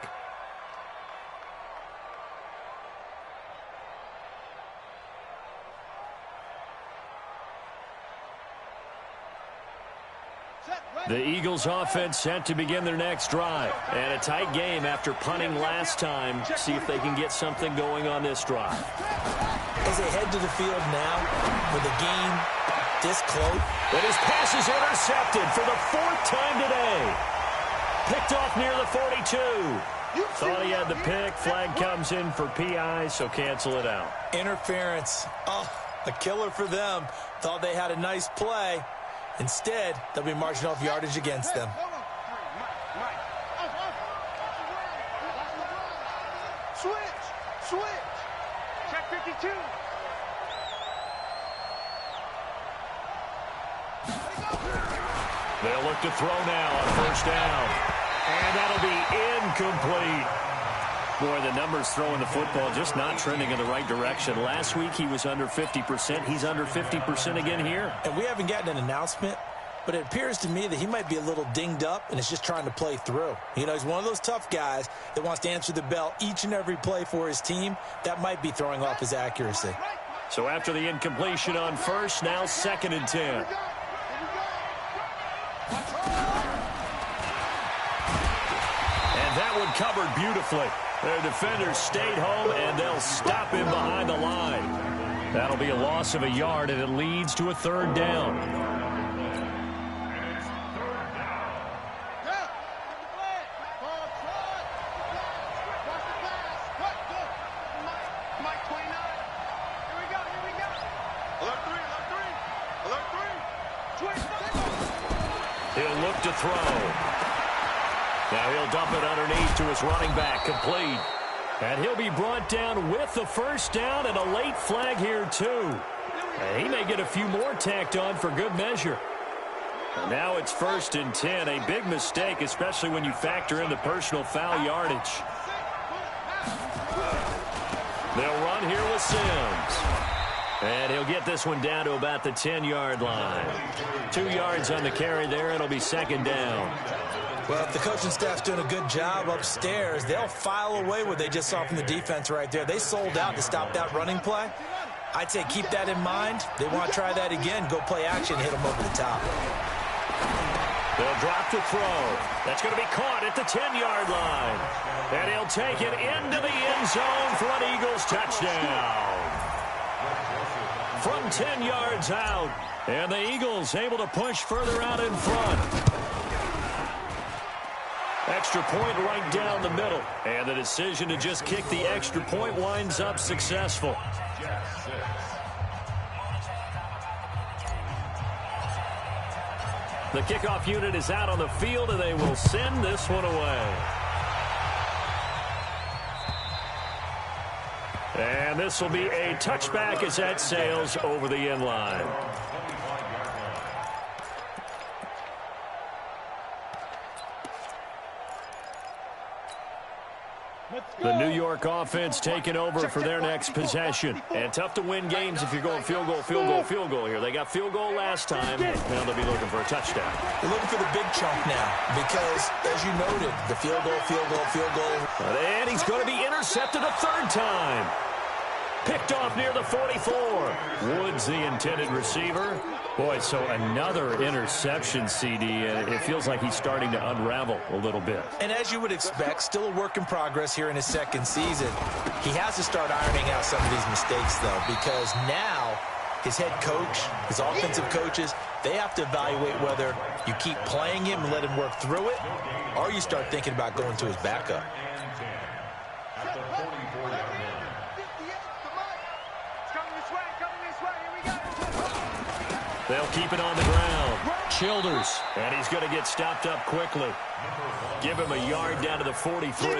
Speaker 1: The Eagles offense set to begin their next drive. And a tight game after punting last time. See if they can get something going on this drive.
Speaker 3: As they head to the field now, with the game this close.
Speaker 1: But his pass is intercepted for the 4th time today. Picked off near the 42. Thought he had the pick. Flag comes in for PI, so cancel it out.
Speaker 3: Interference. Oh, a killer for them. Thought they had a nice play. Instead, they'll be marching off yardage against them.
Speaker 2: Switch. Check 52.
Speaker 1: They'll look to throw now on 1st down. And that'll be incomplete. Boy, the numbers throwing the football just not trending in the right direction. Last week he was under 50%. He's under 50% again here.
Speaker 3: And we haven't gotten an announcement, but it appears to me that he might be a little dinged up and is just trying to play through. You know, he's one of those tough guys that wants to answer the bell each and every play for his team. That might be throwing off his accuracy.
Speaker 1: So after the incompletion on 1st, now 2nd and 10. And that one covered beautifully. Their defenders stayed home, and they'll stop him behind the line. That'll be a loss of a yard, and it leads to a 3rd down. He'll look to throw. Now he'll dump it underneath to his running back, complete. And he'll be brought down with the 1st down and a late flag here, too. And he may get a few more tacked on for good measure. And now it's 1st and 10, a big mistake, especially when you factor in the personal foul yardage. They'll run here with Sims. And he'll get this one down to about the 10-yard line. 2 yards on the carry there. It'll be 2nd down.
Speaker 3: Well, if the coaching staff's doing a good job upstairs, they'll file away what they just saw from the defense right there. They sold out to stop that running play. I'd say keep that in mind. They want to try that again. Go play action, hit them over the top.
Speaker 1: They'll drop to throw. That's going to be caught at the 10-yard line. And he'll take it into the end zone for an Eagles touchdown. From 10 yards out. And the Eagles able to push further out in front. Extra point right down the middle. And the decision to just kick the extra point winds up successful. The kickoff unit is out on the field, and they will send this one away. And this will be a touchback as that sails over the end line. The New York offense taking over for their next possession. And tough to win games if you're going field goal here. They got field goal last time. Now they'll be looking for a touchdown.
Speaker 3: They're looking for the big chunk now because, as you noted, the field goal.
Speaker 1: And he's going to be intercepted a 3rd time. Picked off near the 44. Woods, the intended receiver. Boy, so another interception, CD. It feels like he's starting to unravel a little bit.
Speaker 3: And as you would expect, still a work in progress here in his 2nd season. He has to start ironing out some of these mistakes, though, because now his head coach, his offensive coaches, they have to evaluate whether you keep playing him and let him work through it, or you start thinking about going to his backup.
Speaker 1: They'll keep it on the ground. Childers, and he's going to get stopped up quickly. Give him a yard down to the 43.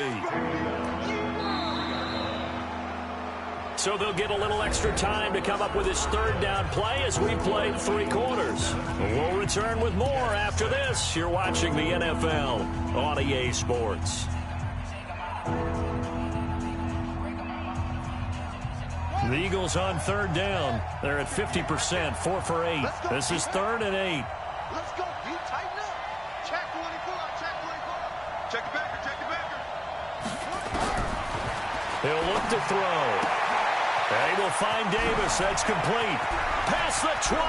Speaker 1: So they'll get a little extra time to come up with his third down play as we play 3 quarters. We'll return with more after this. You're watching the NFL on EA Sports. The Eagles on third down. They're at 50%, 4 for 8. This is 3rd and 8.
Speaker 2: Let's go. You tighten up. Check 24. Check 24. Check the backer. Check the backer.
Speaker 1: He'll look to throw. And he will find Davis. That's complete. Past the 20.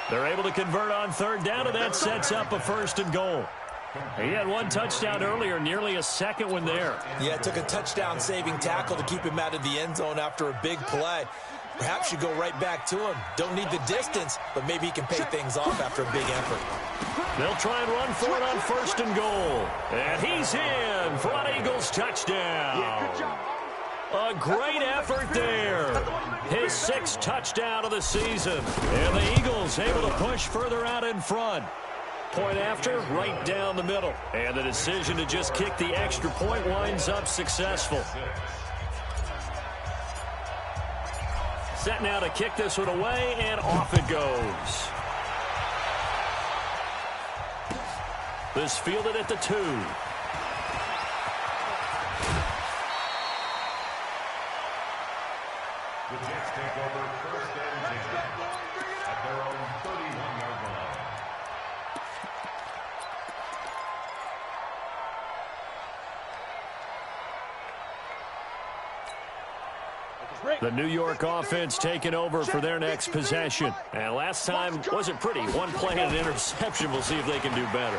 Speaker 1: They're able to convert on third down, and that sets up a 1st and goal. He had 1 touchdown earlier, nearly a 2nd one there.
Speaker 3: Yeah, it took a touchdown-saving tackle to keep him out of the end zone after a big play. Perhaps you go right back to him. Don't need the distance, but maybe he can pay things off after a big effort.
Speaker 1: They'll try and run for it on 1st and goal. And he's in for an Eagles touchdown. A great effort there. His 6th touchdown of the season. And the Eagles able to push further out in front. Point after, right down the middle. And the decision to just kick the extra point winds up successful. Set now to kick this one away, and off it goes. This fielded at the 2.
Speaker 4: The Jets take over 1st and 10 at their own 31-yard line.
Speaker 1: The New York offense taking over for their next possession. And last time wasn't pretty. 1 play and an interception. We'll see if they can do better.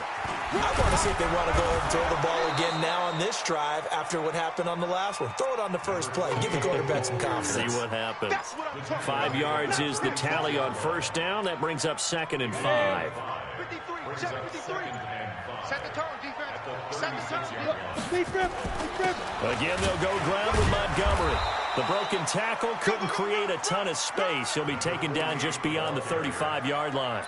Speaker 3: I want to see if they want to go ahead and throw the ball again now on this drive after what happened on the last one. Throw it on the first play. Give the quarterback some confidence.
Speaker 1: See what happens. 5 yards is the tally on 1st down. That brings up 2nd and 5.
Speaker 2: 53. Check 53. Set the tone, defense. Set the tone.
Speaker 1: Again, they'll go ground with Montgomery. The broken tackle couldn't create a ton of space. He'll be taken down just beyond the 35-yard line.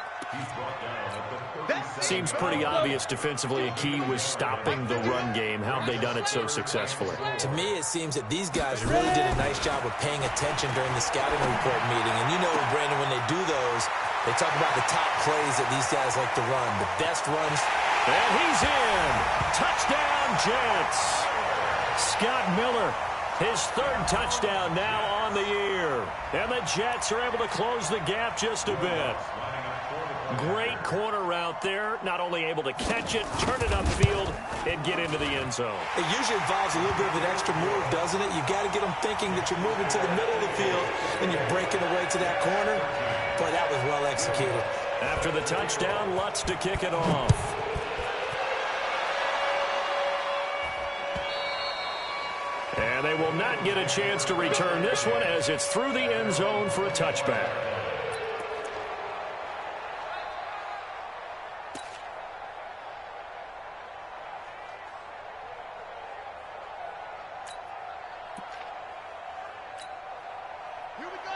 Speaker 1: Seems pretty obvious defensively a key was stopping the run game. How have they done it so successfully?
Speaker 3: To me, it seems that these guys really did a nice job of paying attention during the scouting report meeting. And you know, Brandon, when they do those, they talk about the top plays that these guys like to run, the best runs.
Speaker 1: And he's in. Touchdown, Jets. Scott Miller, his 3rd touchdown now on the year. And the Jets are able to close the gap just a bit. Great corner route there. Not only able to catch it, turn it upfield, and get into the end zone.
Speaker 3: It usually involves a little bit of an extra move, doesn't it? You've got to get them thinking that you're moving to the middle of the field and you're breaking away to that corner. Boy, that was well executed.
Speaker 1: After the touchdown, Lutz to kick it off. And they will not get a chance to return this one as it's through the end zone for a touchback.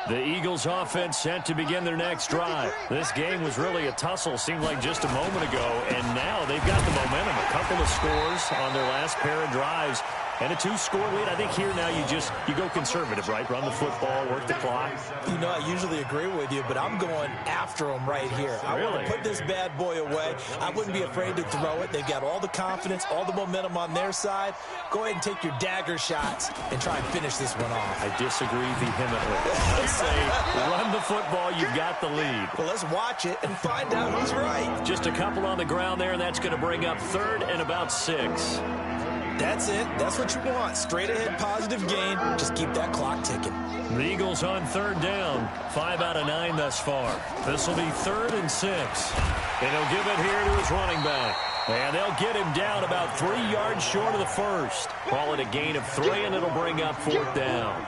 Speaker 1: The Eagles offense set to begin their next drive. This game was really a tussle, seemed like just a moment ago, and now they've got the momentum. A couple of scores on their last pair of drives. And a 2-score lead. I think here now you go conservative, right? Run the football, work the clock.
Speaker 3: You know, I usually agree with you, but I'm going after them right here. I want to put this bad boy away. I wouldn't be afraid to throw it. They've got all the confidence, all the momentum on their side. Go ahead and take your dagger shots and try and finish this one off.
Speaker 1: I disagree vehemently. I say run the football. You've got the lead.
Speaker 3: Well, let's watch it and find out who's right.
Speaker 1: Just a couple on the ground there, and that's going to bring up 3rd and about 6.
Speaker 3: That's it. That's what you want. Straight ahead, positive gain. Just keep that clock ticking.
Speaker 1: The Eagles on 3rd down. 5 out of 9 thus far. This will be 3rd and 6. And he'll give it here to his running back. And they'll get him down about 3 yards short of the 1st. Call it a gain of 3, and it'll bring up 4th down.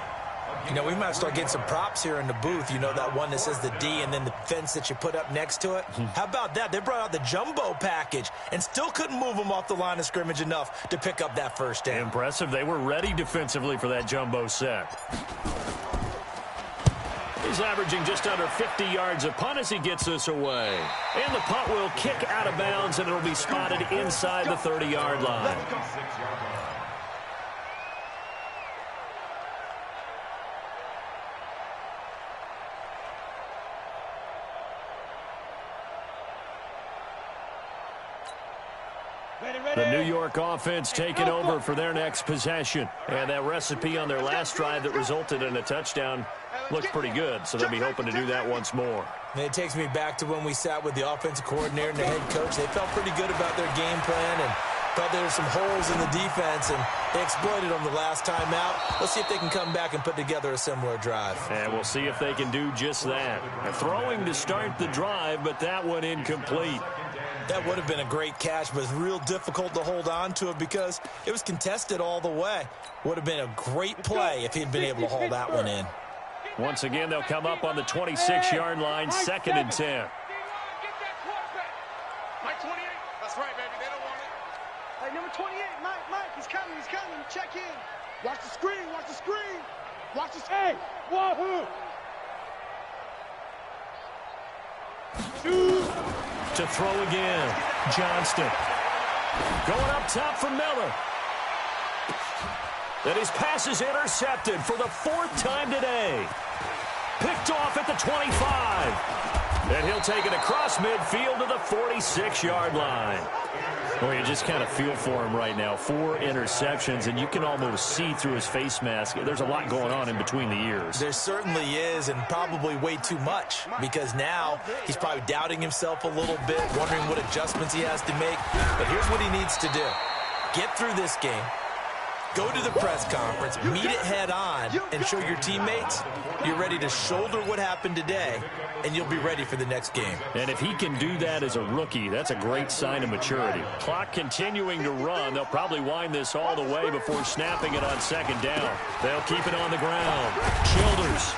Speaker 3: You know, we might start getting some props here in the booth. You know, that one that says the D and then the fence that you put up next to it? How about that? They brought out the jumbo package and still couldn't move them off the line of scrimmage enough to pick up that 1st down.
Speaker 1: Impressive. They were ready defensively for that jumbo set. He's averaging just under 50 yards a punt as he gets this away. And the punt will kick out of bounds, and it'll be spotted inside the 30-yard line. The New York offense taking over for their next possession. And that recipe on their last drive that resulted in a touchdown looks pretty good, so they'll be hoping to do that once more.
Speaker 3: And it takes me back to when we sat with the offensive coordinator and the head coach. They felt pretty good about their game plan and thought there were some holes in the defense, and they exploited them the last time out. Let's see if they can come back and put together a similar drive.
Speaker 1: And we'll see if they can do just that. Throwing to start the drive, but that one incomplete.
Speaker 3: That would have been a great catch, but it's real difficult to hold on to it because it was contested all the way. Would have been a great play if he'd been able to haul that one in.
Speaker 1: Once again, they'll come up on the 26-yard line, 2nd and 10.
Speaker 2: Mike 28. That's right, baby. They don't want it. Hey, number 28, Mike. He's coming. Check in. Watch the screen. Watch the screen. Hey, wahoo.
Speaker 1: To throw again, Johnston. Going up top for Miller. And his pass is intercepted for the 4th time today. Picked off at the 25. And he'll take it across midfield to the 46-yard line. Well, you just kind of feel for him right now. 4 interceptions, and you can almost see through his face mask. There's a lot going on in between the ears.
Speaker 3: There certainly is, and probably way too much, because now he's probably doubting himself a little bit, wondering what adjustments he has to make. But here's what he needs to do. Get through this game. Go to the press conference, meet it head on, and show your teammates you're ready to shoulder what happened today, and you'll be ready for the next game.
Speaker 1: And if he can do that as a rookie, that's a great sign of maturity. Clock continuing to run. They'll probably wind this all the way before snapping it on 2nd down. They'll keep it on the ground. Childers.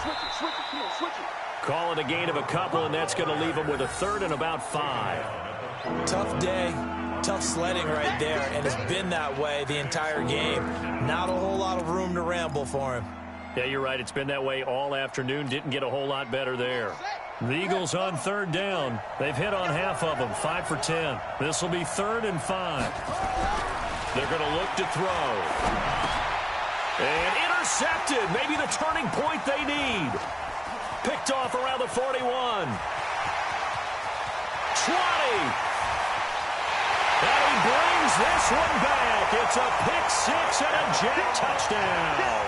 Speaker 1: Call it a gain of a couple, and that's going to leave them with a 3rd and about 5.
Speaker 3: Tough day. Tough sledding right there, and it's been that way the entire game. Not a whole lot of room to ramble for him.
Speaker 1: Yeah, you're right. It's been that way all afternoon. Didn't get a whole lot better there. The Eagles on 3rd down. They've hit on half of them, 5 for 10. This will be 3rd and 5. They're going to look to throw. And intercepted. Maybe the turning point they need. Picked off around the 41. 20. And he brings this one back. It's a pick 6 and a Jet touchdown.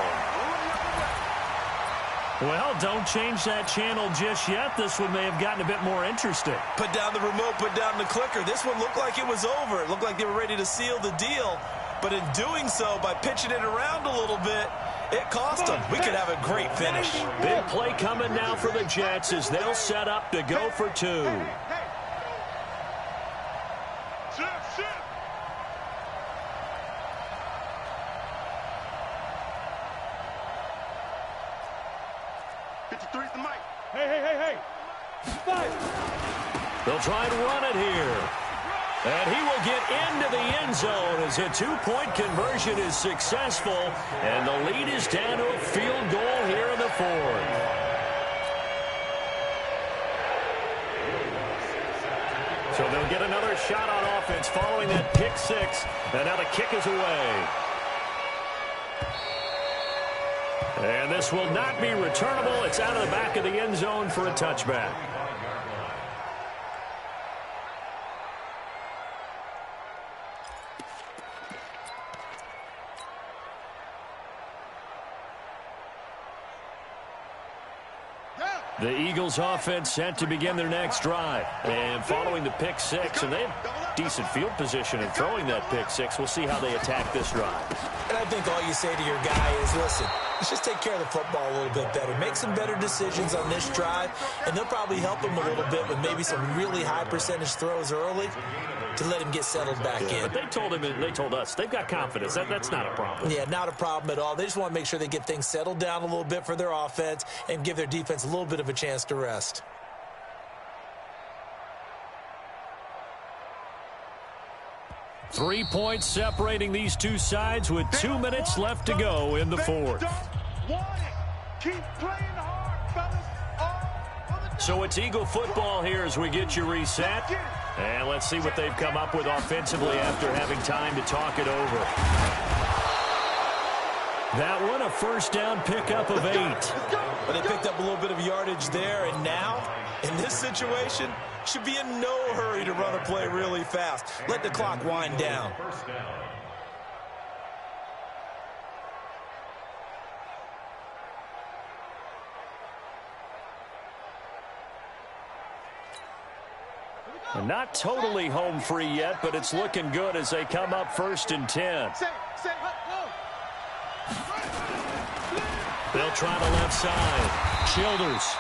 Speaker 1: Well, don't change that channel just yet. This one may have gotten a bit more interesting.
Speaker 3: Put down the remote, put down the clicker. This one looked like it was over. It looked like they were ready to seal the deal. But in doing so, by pitching it around a little bit, it cost them. We could have a great finish.
Speaker 1: Big play coming now for the Jets as they'll set up to go for 2.
Speaker 2: Hey.
Speaker 1: They'll try and run it here. And he will get into the end zone as a 2-point conversion is successful. And the lead is down to a field goal here in the 4th. So they'll get another shot on offense following that pick 6. And now the kick is away. And this will not be returnable. It's out of the back of the end zone for a touchback. The Eagles offense set to begin their next drive. And following the pick 6, and they have decent field position in throwing that pick 6. We'll see how they attack this drive.
Speaker 3: And I think all you say to your guy is, listen, let's just take care of the football a little bit better. Make some better decisions on this drive, and they'll probably help him a little bit with maybe some really high percentage throws early to let him get settled back in.
Speaker 1: But they told him, and they told us, they've got confidence. That's not a problem.
Speaker 3: Yeah, not a problem at all. They just want to make sure they get things settled down a little bit for their offense and give their defense a little bit of a chance to rest.
Speaker 1: Three points separating these two sides with 2 minutes left to go in the 4th.
Speaker 2: Don't want it. Keep playing hard, fellas.
Speaker 1: So it's Eagle football here as we get you reset. And let's see what they've come up with offensively after having time to talk it over. That one, a first down pickup of 8.
Speaker 3: But they picked up a little bit of yardage there, and now, in this situation, should be in no hurry to run a play really fast. Let the clock wind down.
Speaker 1: Not totally home free yet, but it's looking good as they come up 1st and 10. They'll try the left side. Childers.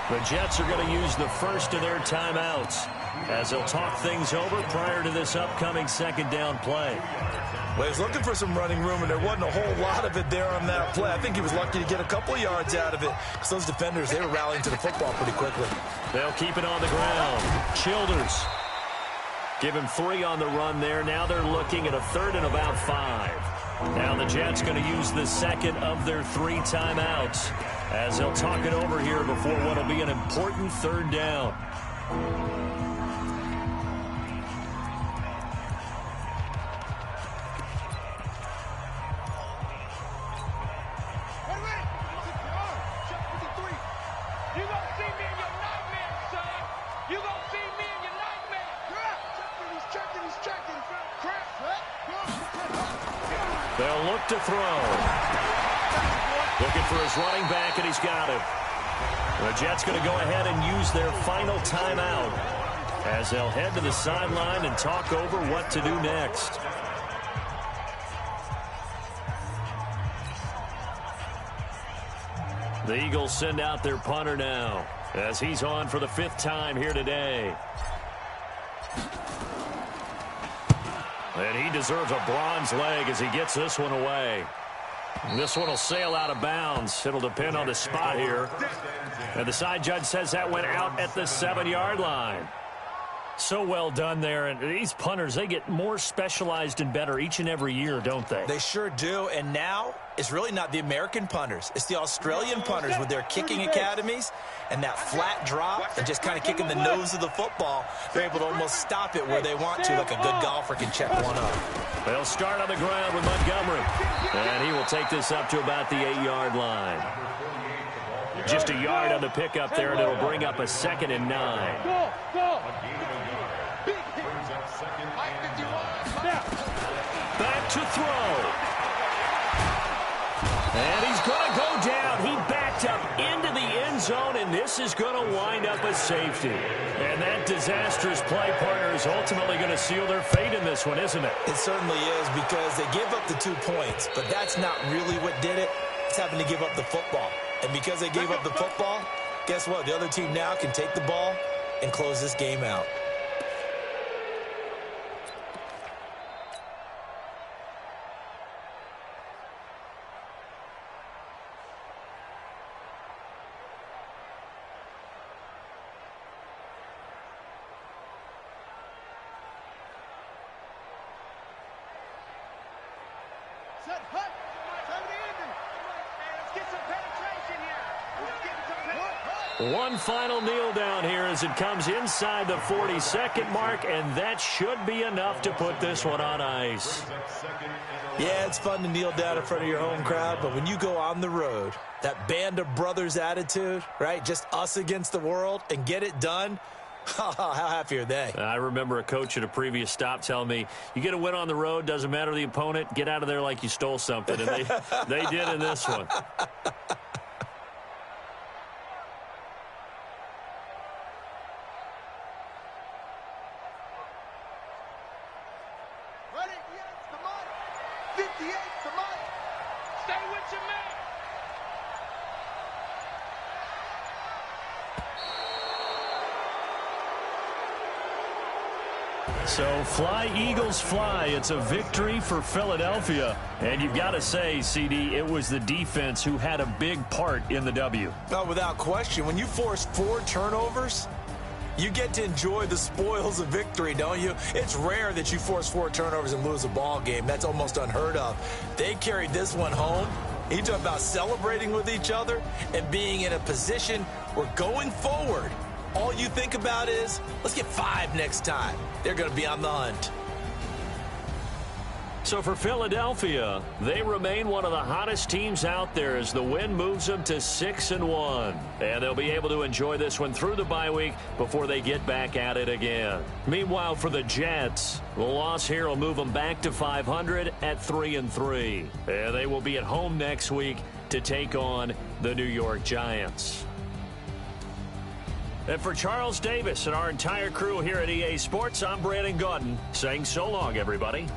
Speaker 1: The Jets are going to use the first of their timeouts as they'll talk things over prior to this upcoming 2nd down play.
Speaker 3: Well, he was looking for some running room, and there wasn't a whole lot of it there on that play. I think he was lucky to get a couple of yards out of it because those defenders, they were rallying to the football pretty quickly.
Speaker 1: They'll keep it on the ground. Childers. Give him 3 on the run there. Now they're looking at a 3rd and about 5. Now the Jets going to use the second of their 3 timeouts as they'll talk it over here before what will be an important 3rd down. They'll look to throw. Looking for his running back, and he's got him. The Jets going to go ahead and use their final timeout as they'll head to the sideline and talk over what to do next. The Eagles send out their punter now as he's on for the 5th time here today. And he deserves a bronze leg as he gets this one away. This one will sail out of bounds. It'll depend on the spot here. And the side judge says that went out at the 7-yard line. So well done there. And these punters, they get more specialized and better each and every year, don't they?
Speaker 3: They sure do. And now it's really not the American punters. It's the Australian punters with their kicking academies and that flat drop and just kind of kicking the nose of the football. They're able to almost stop it where they want to, like a good golfer can check one up.
Speaker 1: They'll start on the ground with Montgomery. And he will take this up to about the 8-yard line. Just a yard on the pickup there, and it'll bring up a 2nd and 9.
Speaker 2: Go, go.
Speaker 1: Back to throw. And he's going to go down. He backed up into the end zone, and this is going to wind up a safety. And that disastrous play, partner, is ultimately going to seal their fate in this one, isn't it?
Speaker 3: It certainly is, because they gave up the 2 points, but that's not really what did it. It's having to give up the football. And because they gave up the football, guess what? The other team now can take the ball and close this game out.
Speaker 2: Set, hut. Time to end it. Hey, let's get some penetration here. Let's get some penetration.
Speaker 1: One final kneel down here as it comes inside the 40-second mark, and that should be enough to put this one on ice.
Speaker 3: Yeah, it's fun to kneel down in front of your home crowd, but when you go on the road, that band of brothers attitude, right? Just us against the world and get it done. How happy are they?
Speaker 1: I remember a coach at a previous stop telling me, you get a win on the road, doesn't matter the opponent, get out of there like you stole something. And they did in this one.
Speaker 2: Ready? Yes, to Mike. 58 to Mike. Stay with your man.
Speaker 1: So fly, Eagles, fly. It's a victory for Philadelphia. And you've got to say, CD, it was the defense who had a big part in the W.
Speaker 3: Oh, without question. When you force 4 turnovers, you get to enjoy the spoils of victory, don't you? It's rare that you force 4 turnovers and lose a ball game. That's almost unheard of. They carried this one home, You talk about celebrating with each other and being in a position where going forward, all you think about is, let's get 5 next time. They're going to be on the hunt.
Speaker 1: So for Philadelphia, they remain one of the hottest teams out there as the win moves them to 6-1. And they'll be able to enjoy this one through the bye week before they get back at it again. Meanwhile, for the Jets, the loss here will move them back to 500 at 3-3. And they will be at home next week to take on the New York Giants. And for Charles Davis and our entire crew here at EA Sports, I'm Brandon Gaudin saying so long, everybody.